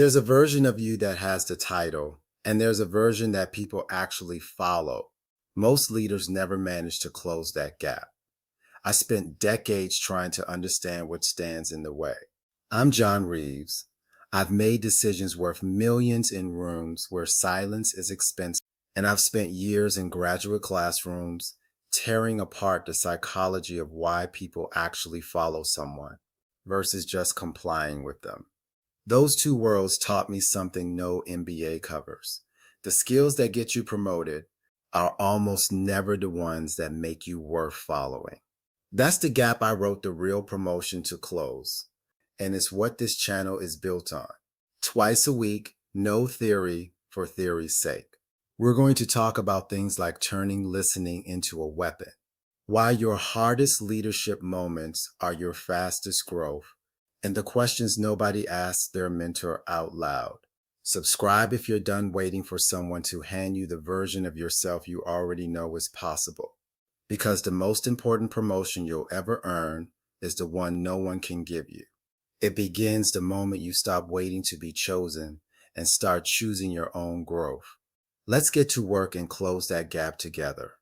There's a version of you that has the title, and there's a version that people actually follow. Most leaders never manage to close that gap. I spent decades trying to understand what stands in the way. I'm John Reaves. I've made decisions worth millions in rooms where silence is expensive, and I've spent years in graduate classrooms tearing apart the psychology of why people actually follow someone versus just complying with them. Those two worlds taught me something no MBA covers. The skills that get you promoted are almost never the ones that make you worth following. That's the gap I wrote The Real Promotion to close, and it's what this channel is built on. Twice a week, no theory for theory's sake. We're going to talk about things like turning listening into a weapon, why your hardest leadership moments are your fastest growth, and the questions nobody asks their mentor out loud. Subscribe if you're done waiting for someone to hand you the version of yourself you already know is possible. Because the most important promotion you'll ever earn is the one no one can give you. It begins the moment you stop waiting to be chosen and start choosing your own growth. Let's get to work and close that gap together.